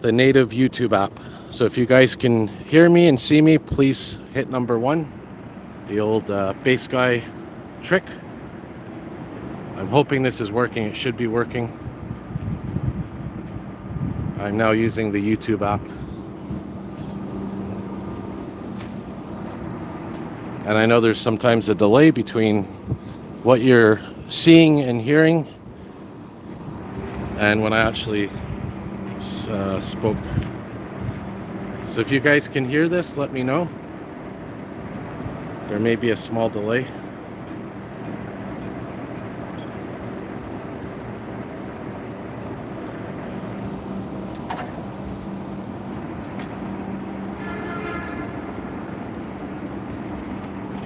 the native YouTube app. So if you guys can hear me and see me, please hit number 1, the old bass guy trick. I'm hoping this is working. It should be working. I'm now using the YouTube app. And I know there's sometimes a delay between what you're seeing and hearing and when I actually spoke. So if you guys can hear this, let me know. There may be a small delay.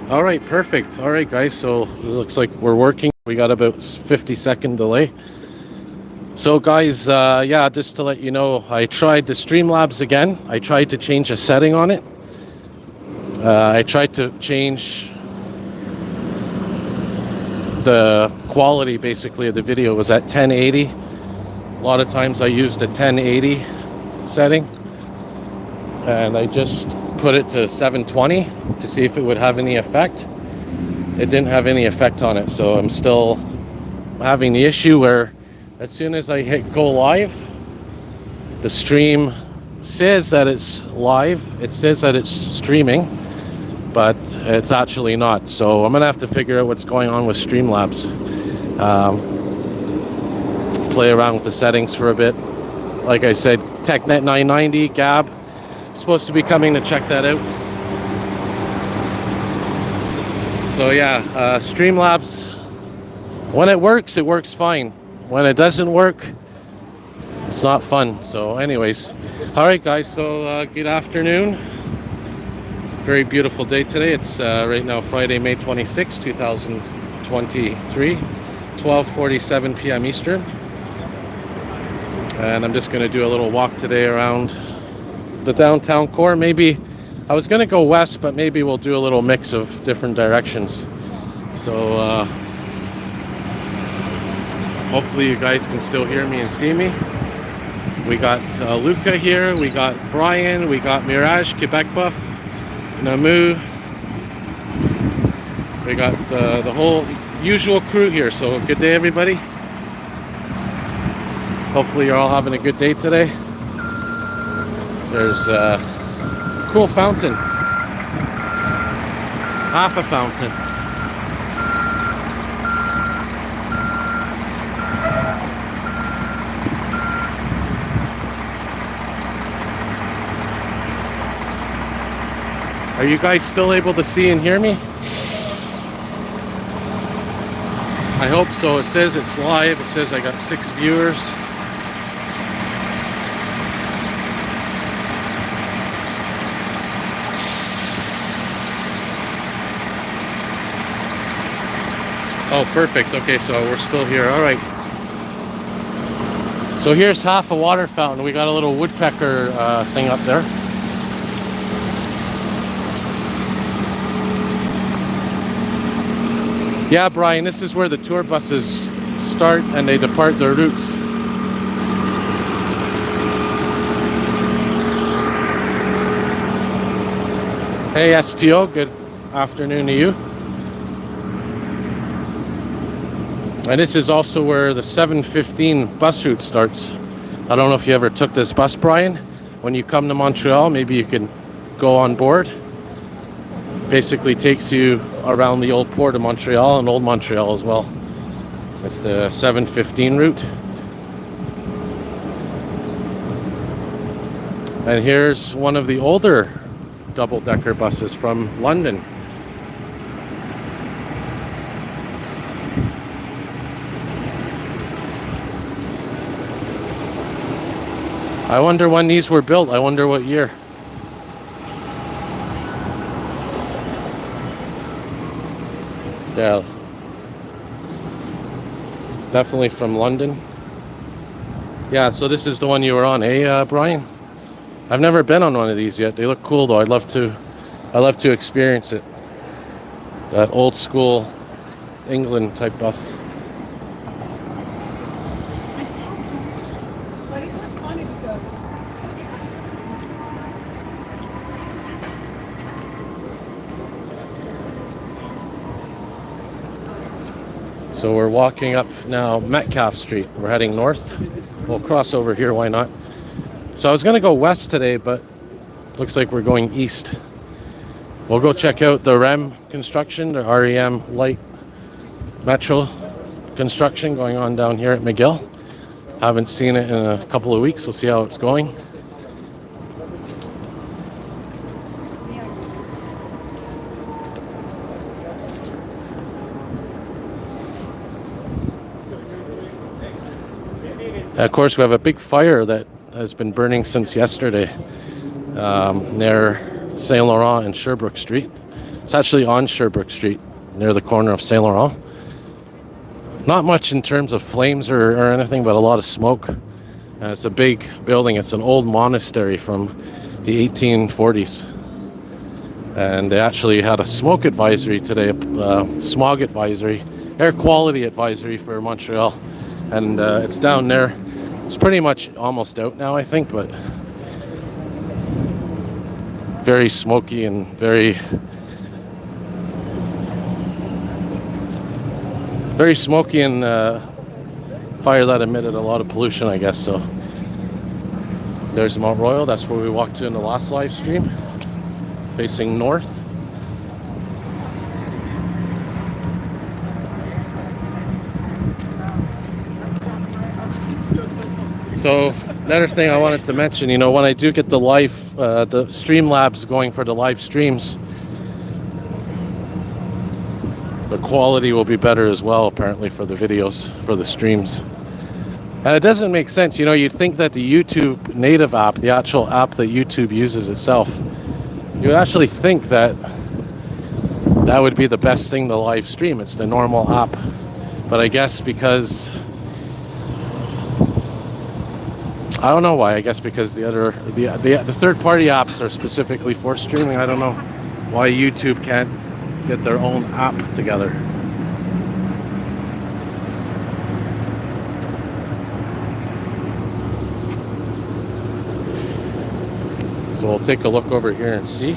All right, perfect. All right, guys, so it looks like we're working. We got about 50-second delay. So guys, yeah, just to let you know, I tried the Streamlabs again. I tried to change a setting on it. I tried to change the quality, basically, of the video. It was at 1080. A lot of times I used a 1080 setting. And I just put it to 720 to see if it would have any effect. It didn't have any effect on it, so I'm still having the issue where as soon as I hit go live, the stream says that it's live, it says that it's streaming, but it's actually not. So I'm gonna have to figure out what's going on with Streamlabs. Play around with the settings for a bit. Like I said, TechNet 990, Gab, supposed to be coming to check that out. So yeah, Streamlabs, when it works fine. When it doesn't work, it's not fun. So anyways, all right guys, so good afternoon. Very beautiful day today. It's right now Friday, May 26, 2023, 12:47 p.m. Eastern. And I'm just gonna do a little walk today around the downtown core. Maybe I was gonna go west, but maybe we'll do a little mix of different directions. So hopefully you guys can still hear me and see me. We got Luca here, we got Brian, we got Mirage, Quebec Buff, Namu. We got the whole usual crew here. So good day, everybody. Hopefully you're all having a good day today. There's a cool fountain. Half a fountain. Are you guys still able to see and hear me? I hope so. It says it's live. It says I got 6 viewers. Oh, perfect. Okay, so we're still here. All right. So here's half a water fountain. We got a little woodpecker thing up there. Yeah, Brian, this is where the tour buses start and they depart their routes. Hey, STO, good afternoon to you. And this is also where the 7:15 bus route starts. I don't know if you ever took this bus, Brian. When you come to Montreal, maybe you can go on board. Basically takes you around the old port of Montreal and old Montreal as well. It's the 7:15 route. And here's one of the older double-decker buses from London. I wonder when these were built. I wonder what year. Yeah, definitely from London. Yeah, so this is the one you were on, eh, Brian? I've never been on one of these yet. They look cool though. I'd love to experience it. That old school England type bus. So we're walking up now Metcalf Street. We're heading north. We'll cross over here, why not? So I was going to go west today, but looks like we're going east. We'll go check out the REM construction, the REM light metro construction going on down here at McGill. Haven't seen it in a couple of weeks. We'll see how it's going. Of course, we have a big fire that has been burning since yesterday near Saint Laurent and Sherbrooke Street. It's actually on Sherbrooke Street, near the corner of Saint Laurent. Not much in terms of flames or anything, but a lot of smoke. It's a big building. It's an old monastery from the 1840s. And they actually had a smoke advisory today, smog advisory, air quality advisory for Montreal. And it's down there. It's pretty much almost out now, I think, but very smoky and very smoky and fire that emitted a lot of pollution, I guess. So there's Mount Royal. That's where we walked to in the last live stream, facing north. So another thing I wanted to mention, you know, when I do get the live, the Streamlabs going for the live streams, the quality will be better as well, apparently, for the videos, for the streams. And it doesn't make sense, you know, you'd think that the YouTube native app, the actual app that YouTube uses itself, you would actually think that that would be the best thing to live stream. It's the normal app. But I guess because I don't know why. I guess because the third-party apps are specifically for streaming. I don't know why YouTube can't get their own app together. So we'll take a look over here and see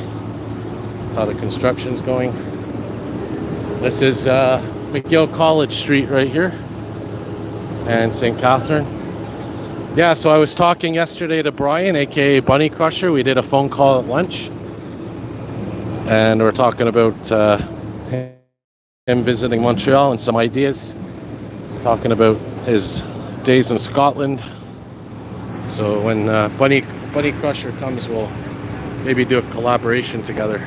how the construction's going. This is McGill College Street right here and St. Catherine. Yeah, so I was talking yesterday to Brian, aka Bunny Crusher. We did a phone call at lunch, and we're talking about him visiting Montreal and some ideas. Talking about his days in Scotland. So when Bunny Crusher comes, we'll maybe do a collaboration together.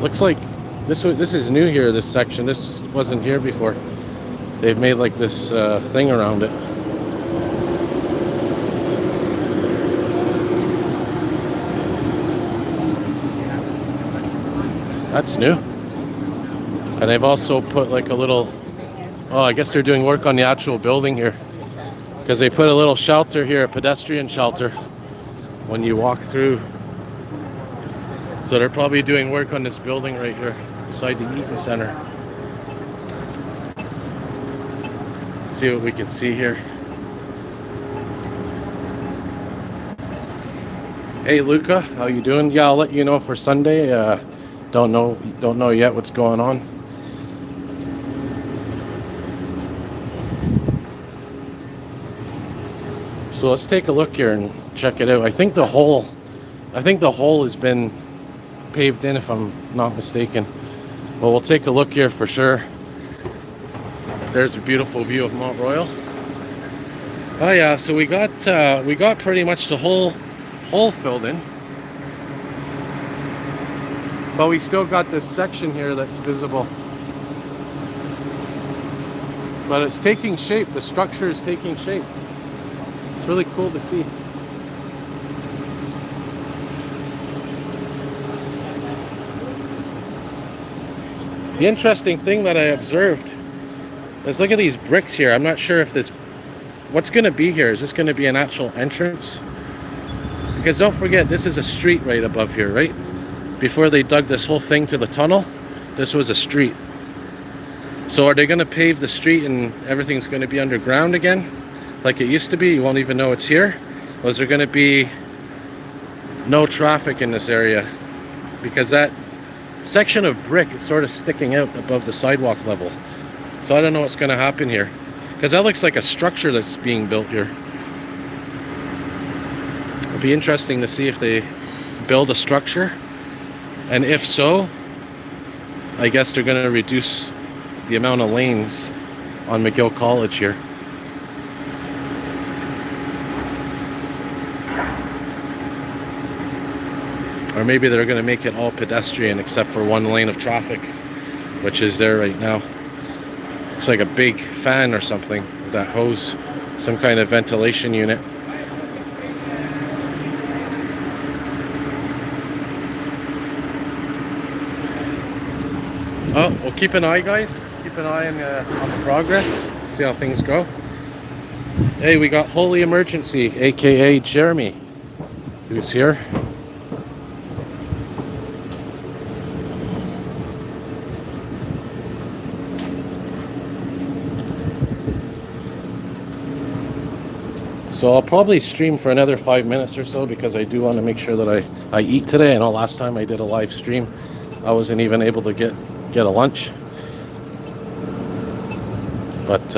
Looks like this is new here, this section. This wasn't here before. They've made like this thing around it. That's new. And they've also put like a little, oh, I guess they're doing work on the actual building here. Because they put a little shelter here, a pedestrian shelter, when you walk through. So they're probably doing work on this building right here, beside the Eaton Center. Let's see what we can see here. Hey Luca, how you doing? Yeah, I'll let you know for Sunday. Don't know yet what's going on. So let's take a look here and check it out. I think the hole has been paved in, if I'm not mistaken. Well, we'll take a look here for sure. There's a beautiful view of Mount Royal. Oh yeah, so we got pretty much the whole hole filled in, but we still got this section here that's visible. But it's taking shape. The structure is taking shape. It's really cool to see. The interesting thing that I observed is, look at these bricks here. I'm not sure if what's going to be here. Is this going to be an actual entrance? Because don't forget, this is a street right above here, right? Before they dug this whole thing to the tunnel, this was a street. So are they going to pave the street and everything's going to be underground again? Like it used to be, you won't even know it's here? Or is there going to be no traffic in this area? Because that section of brick is sort of sticking out above the sidewalk level. So I don't know what's going to happen here, because that looks like a structure that's being built here. It'll be interesting to see if they build a structure, and if so, I guess they're going to reduce the amount of lanes on McGill College here. Or maybe they're going to make it all pedestrian except for one lane of traffic, which is there right now. Looks like a big fan or something with that hose, some kind of ventilation unit. Oh, well, keep an eye, guys. Keep an eye on the progress. See how things go. Hey, we got Holy Emergency, aka Jeremy, who's here. So I'll probably stream for another 5 minutes or so, because I do want to make sure that I eat today. I know last time I did a live stream, I wasn't even able to get a lunch. But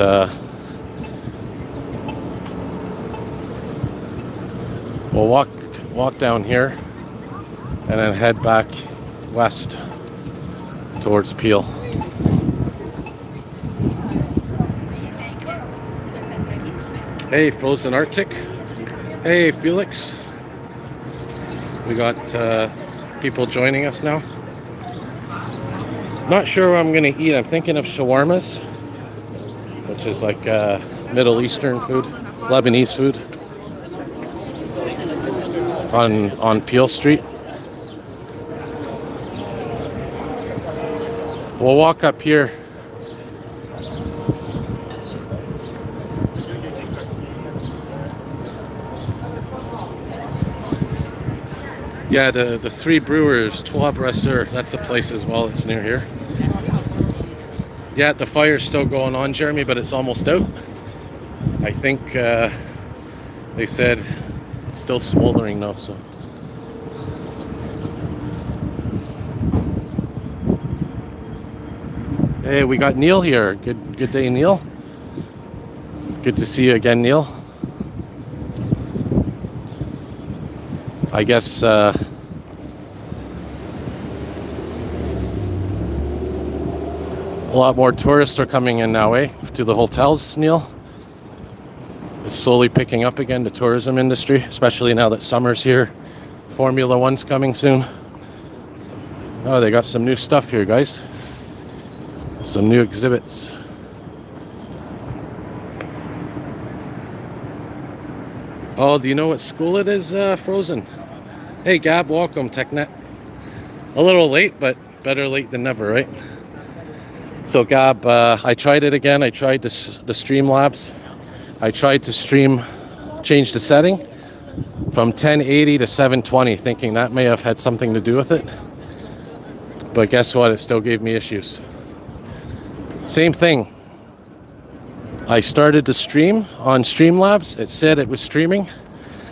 we'll walk down here and then head back west towards Peel. Hey, Frozen Arctic. Hey, Felix. We got people joining us now. Not sure what I'm going to eat. I'm thinking of shawarmas, which is like Middle Eastern food, Lebanese food, on Peel Street. We'll walk up here. Yeah, the Three Brewers, Trois Brasseurs, that's a place as well. It's near here. Yeah, the fire's still going on, Jeremy, but it's almost out. I think they said it's still smoldering though, so. Hey, we got Neil here. Good day, Neil. Good to see you again, Neil. I guess a lot more tourists are coming in now, to the hotels, Neil. It's slowly picking up again, the tourism industry, especially now that summer's here. Formula One's coming soon. Oh, they got some new stuff here, guys. Some new exhibits. Oh, do you know what school it is, Frozen? Hey, Gab, welcome, TechNet. A little late, but better late than never, right? So, Gab, I tried it again. I tried the Streamlabs. I tried to change the setting from 1080 to 720, thinking that may have had something to do with it. But guess what? It still gave me issues. Same thing. I started the stream on Streamlabs. It said it was streaming.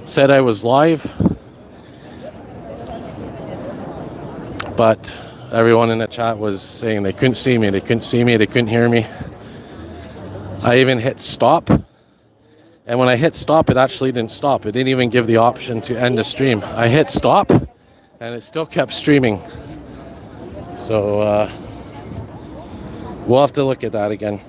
Said I was live. But everyone in the chat was saying they couldn't see me, they couldn't see me, they couldn't hear me. I even hit stop. And when I hit stop, it actually didn't stop. It didn't even give the option to end the stream. I hit stop, and it still kept streaming. So we'll have to look at that again.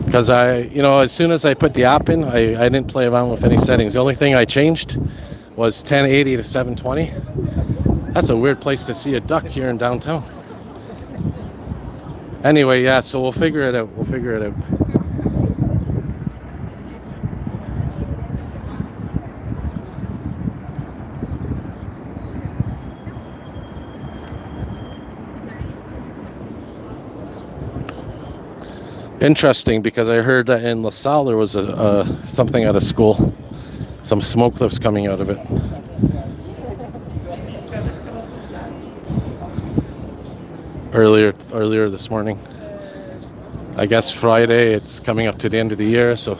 Because as soon as I put the app in, I didn't play around with any settings. The only thing I changed was 1080 to 720. That's a weird place to see a duck here in downtown. Anyway, yeah, so we'll figure it out. Interesting, because I heard that in LaSalle there was something at a school. Some smoke that was coming out of it. Earlier this morning. I guess Friday, it's coming up to the end of the year, so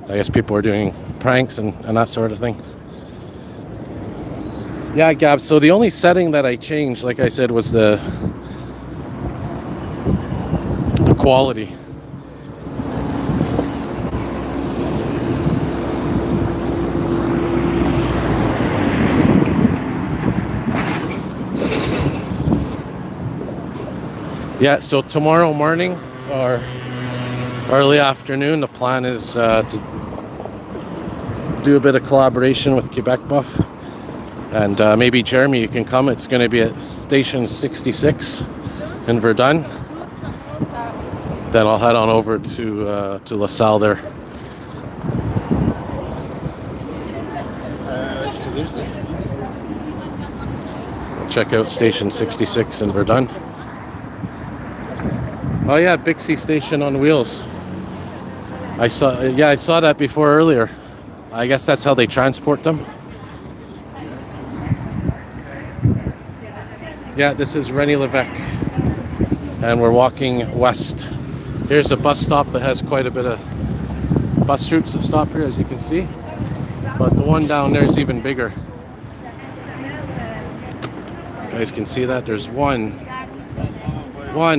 I guess people are doing pranks and that sort of thing. Yeah, Gab. So the only setting that I changed, like I said, was the quality. Yeah, so tomorrow morning or early afternoon, the plan is to do a bit of collaboration with Quebec Buff. And maybe Jeremy, you can come. It's going to be at Station 66 in Verdun. Then I'll head on over to LaSalle there. Check out Station 66 in Verdun. Oh yeah, Bixie Station on wheels. I saw that before earlier. I guess that's how they transport them. Yeah, this is Rennie Levesque, and we're walking west. Here's a bus stop that has quite a bit of bus routes that stop here, as you can see. But the one down there is even bigger. You guys can see that. There's 1,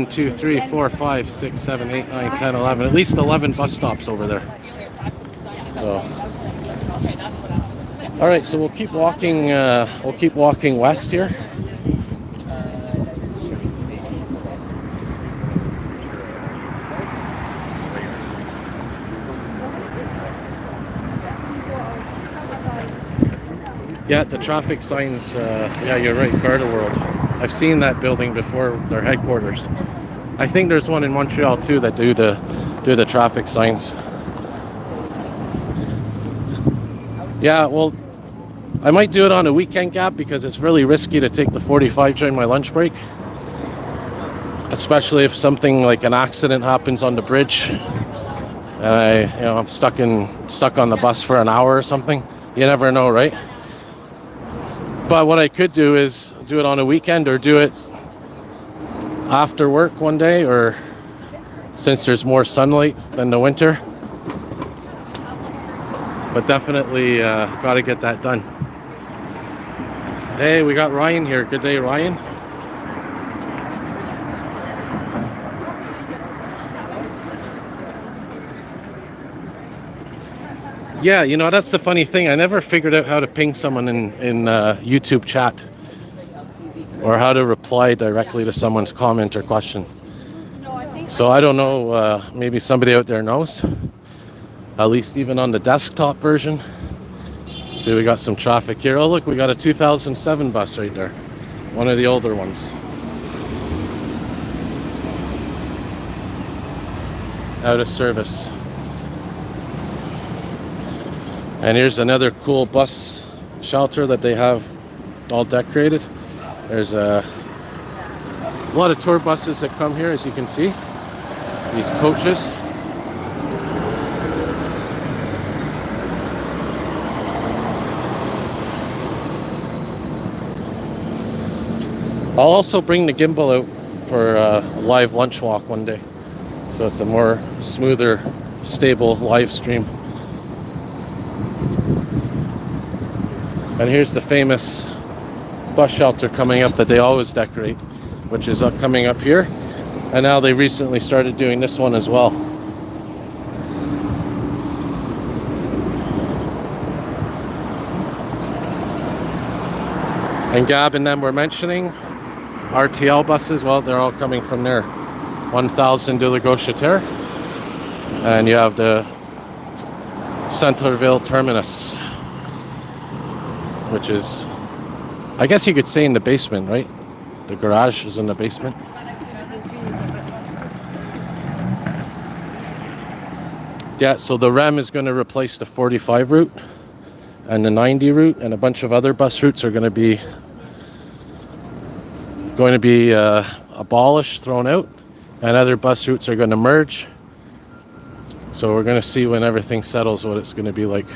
2, 3, 4, 5, 6, 7, 8, 9, 10, 11. At least 11 bus stops over there. So, all right. So we'll keep walking. West here. Yeah, the traffic signs. Yeah, you're right. Garda World. I've seen that building before. Their headquarters. I think there's one in Montreal too that do the traffic signs. Yeah, well, I might do it on a weekend gap because it's really risky to take the 45 during my lunch break, especially if something like an accident happens on the bridge and I'm stuck on the bus for an hour or something. You never know, right? But what I could do is do it on a weekend or do it after work one day, or since there's more sunlight than the winter. But definitely got to get that done. Hey, we got Ryan here. Good day, Ryan. Yeah, that's the funny thing. I never figured out how to ping someone in YouTube chat, or how to reply directly to someone's comment or question. So I don't know, maybe somebody out there knows, at least even on the desktop version. See, we got some traffic here. Oh look, we got a 2007 bus right there, one of the older ones. Out of service. And here's another cool bus shelter that they have all decorated. There's a lot of tour buses that come here, as you can see. These coaches. I'll also bring the gimbal out for a live lunch walk one day, so it's a more smoother, stable live stream. And here's the famous bus shelter coming up that they always decorate, which is coming up here. And now they recently started doing this one as well. And Gab and them were mentioning RTL buses. Well, they're all coming from there. 1000 de la Gauchetière. And you have the Centreville terminus, which is, I guess you could say, in the basement, right? The garage is in the basement. Yeah, so the REM is going to replace the 45 route and the 90 route, and a bunch of other bus routes are going to be abolished, thrown out, and other bus routes are going to merge. So we're going to see when everything settles what it's going to be like.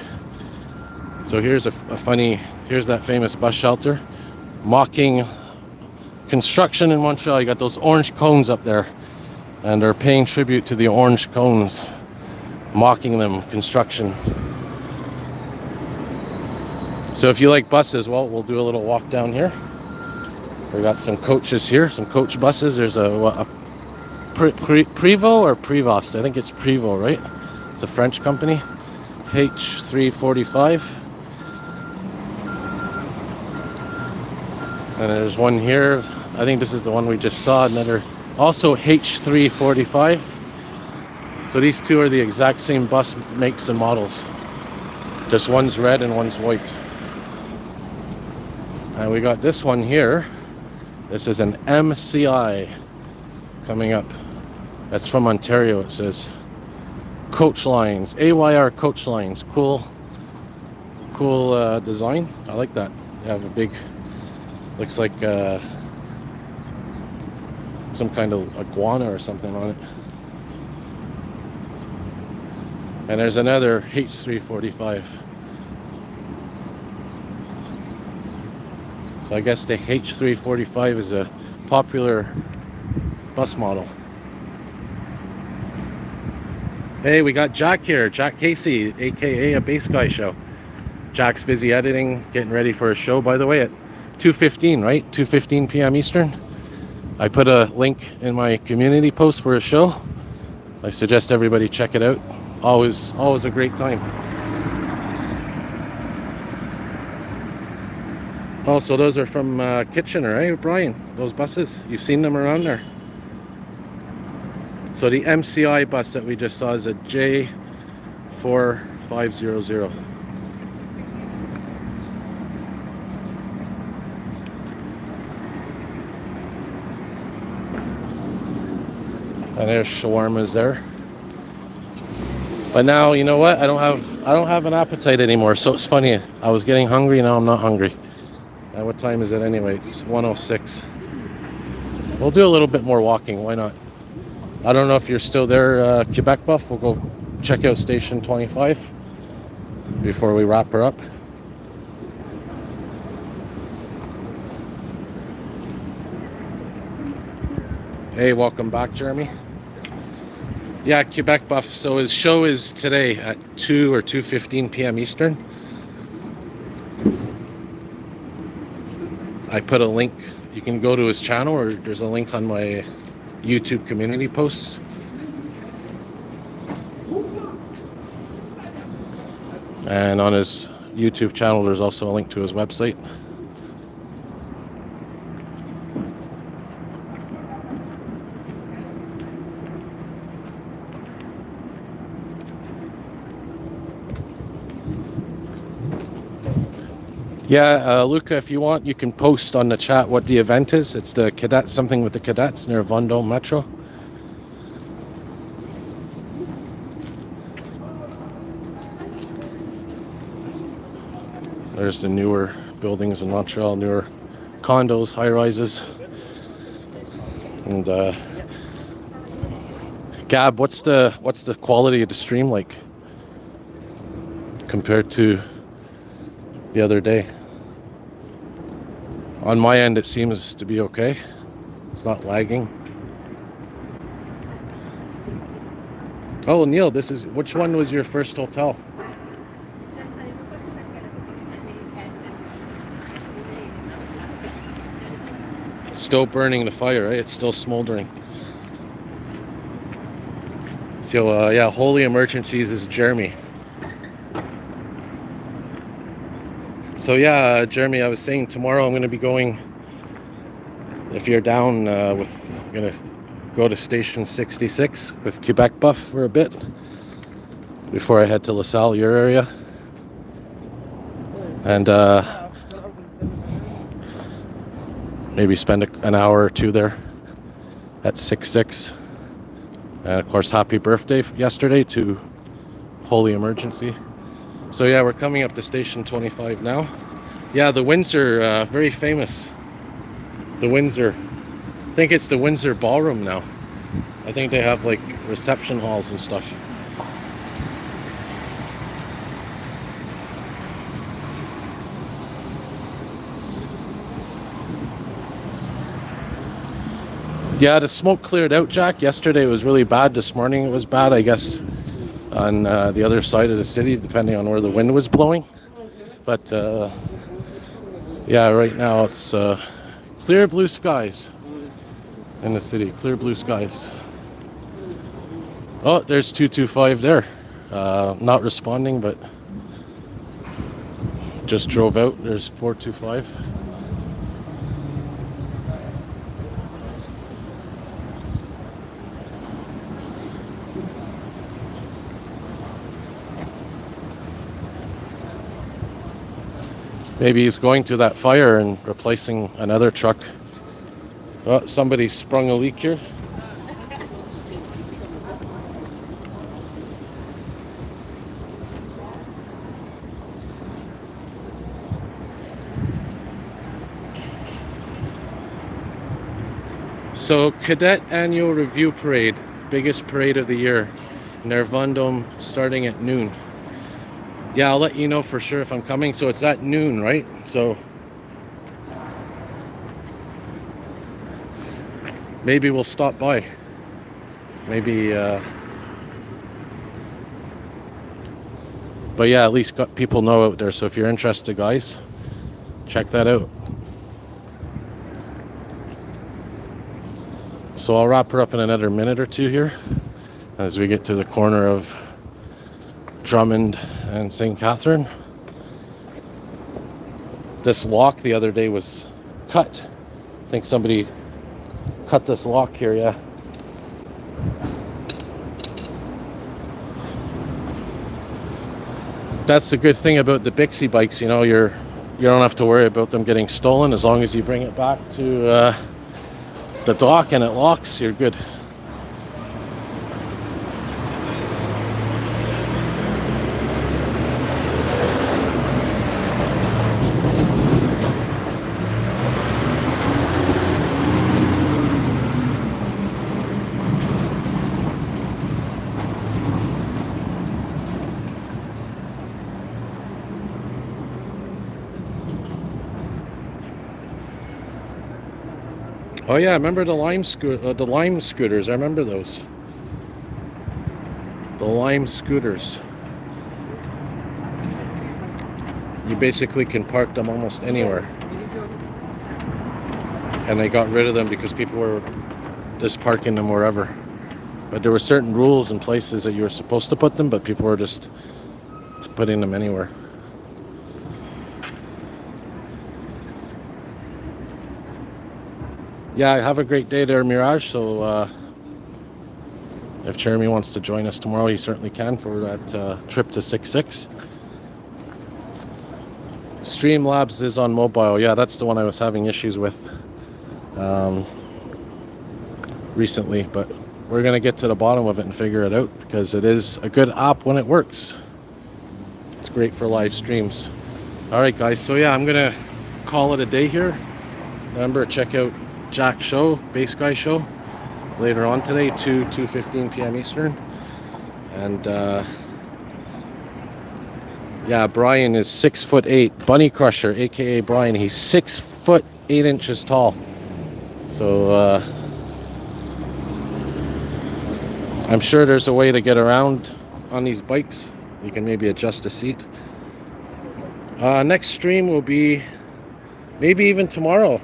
So here's here's that famous bus shelter, mocking construction in Montreal. You got those orange cones up there, and they're paying tribute to the orange cones, mocking them, construction. So if you like buses, well, we'll do a little walk down here. We got some coaches here, some coach buses. There's a Prevost or Prevost? I think it's Prevost, right? It's a French company. H345. And there's one here. I think this is the one we just saw. Another, also H345. So these two are the exact same bus makes and models. Just one's red and one's white. And we got this one here. This is an MCI coming up. That's from Ontario, it says. Coach lines, AYR coach lines. Cool design. I like that. They have a big, looks like some kind of iguana or something on it. And there's another H345. So I guess the H345 is a popular bus model. Hey, we got Jack here, Jack Casey, aka a Bass Guy Show. Jack's busy editing, getting ready for a show, by the way, at 2:15, right? 2:15 p.m. Eastern. I put a link in my community post for a show. I suggest everybody check it out. Always a great time. Oh, so those are from Kitchener, right, Brian? Those buses, you've seen them around there. So the MCI bus that we just saw is a J4500. And there's shawarmas there. But now, you know what? I don't have an appetite anymore. So it's funny. I was getting hungry. Now I'm not hungry. What time is it anyway? It's 1:06. We'll do a little bit more walking. Why not? I don't know if you're still there, Quebec Buff. We'll go check out Station 25 before we wrap her up. Hey, welcome back, Jeremy. Yeah, Quebec Buff. So his show is today at 2 or 2:15 p.m. Eastern. I put a link. You can go to his channel, or there's a link on my YouTube community posts. And on his YouTube channel, there's also a link to his website. Yeah, Luca, if you want, you can post on the chat what the event is. It's the cadets, something with the cadets near Vendôme Metro. There's the newer buildings in Montreal, newer condos, high rises. And Gab, what's the quality of the stream like compared to the other day? On my end, it seems to be okay. It's not lagging. Oh, Neil, which one was your first hotel? Still burning the fire, right? It's still smoldering. So, yeah, Holy Emergencies is Jeremy. So yeah, Jeremy, I was saying tomorrow I'm going to be going, if you're down I'm going to go to Station 66 with Quebec Buff for a bit before I head to LaSalle, your area. And maybe spend an hour or two there at 66. And of course, happy birthday yesterday to Holy Emergency. So yeah, we're coming up to Station 25 now. Yeah, the Windsor, very famous. The Windsor. I think it's the Windsor Ballroom now. I think they have like reception halls and stuff. Yeah, the smoke cleared out, Jack. Yesterday it was really bad. This morning it was bad, I guess, on the other side of the city, depending on where the wind was blowing. But Yeah, right now it's clear blue skies in the city. Clear blue skies. Oh, there's 225 there. Not responding, but just drove out. There's 425. Maybe he's going to that fire and replacing another truck. Oh, somebody sprung a leak here. So, Cadet Annual Review Parade, the biggest parade of the year. Nervundum starting at noon. Yeah, I'll let you know for sure if I'm coming. So it's at noon, right? So maybe we'll stop by. Maybe, but yeah, at least got people know out there. So if you're interested, guys, check that out. So I'll wrap her up in another minute or two here as we get to the corner of Drummond and St. Catherine. This lock the other day was cut. I think somebody cut this lock here, yeah. That's the good thing about the Bixie bikes, you know, you don't have to worry about them getting stolen. As long as you bring it back to the dock and it locks, you're good. Oh yeah, I remember the lime scooters. I remember those. The lime scooters. You basically can park them almost anywhere. And they got rid of them because people were just parking them wherever. But there were certain rules and places that you were supposed to put them, but people were just putting them anywhere. Yeah, have a great day there, Mirage. So if Jeremy wants to join us tomorrow, he certainly can for that trip to 6.6. Streamlabs is on mobile. Yeah, that's the one I was having issues with recently. But we're going to get to the bottom of it and figure it out because it is a good app when it works. It's great for live streams. All right, guys. So yeah, I'm going to call it a day here. Remember, check out Jack's show, Bass Guy show, later on today, 2:15 p.m. Eastern. And yeah, Brian is 6'8", Bunny Crusher, aka Brian. He's 6'8" tall. So I'm sure there's a way to get around on these bikes. You can maybe adjust the seat. Next stream will be maybe even tomorrow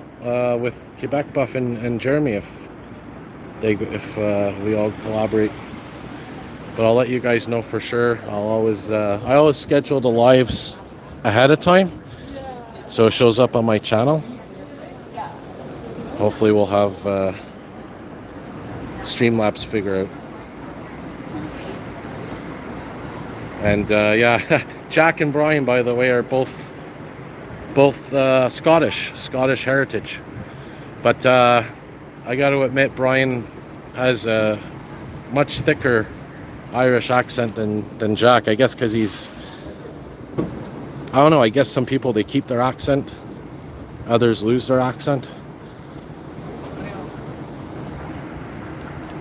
with Quebec Buff and Jeremy if we all collaborate. But I'll let you guys know for sure. I always schedule the lives ahead of time, so it shows up on my channel. Hopefully we'll have Streamlabs figure out. And yeah, Jack and Brian, by the way, are both Scottish heritage. But I got to admit, Brian has a much thicker Irish accent than Jack. I guess because I don't know, I guess some people, they keep their accent, others lose their accent.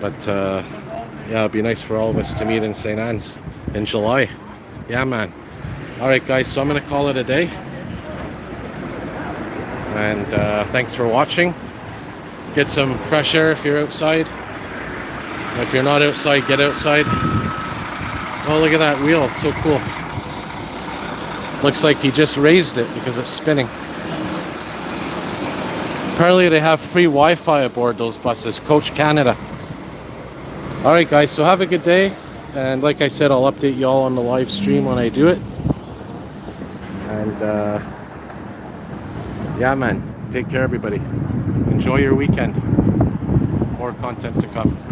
But yeah, it'd be nice for all of us to meet in St. Anne's in July. Yeah, man. All right, guys, so I'm going to call it a day. And thanks for watching. Get some fresh air if you're outside. If you're not outside, get outside. Oh, look at that wheel. It's so cool. Looks like he just raised it because it's spinning. Apparently they have free Wi-Fi aboard those buses. Coach Canada. All right, guys. So have a good day. And like I said, I'll update y'all on the live stream when I do it. And yeah, man. Take care, everybody. Enjoy your weekend. More content to come.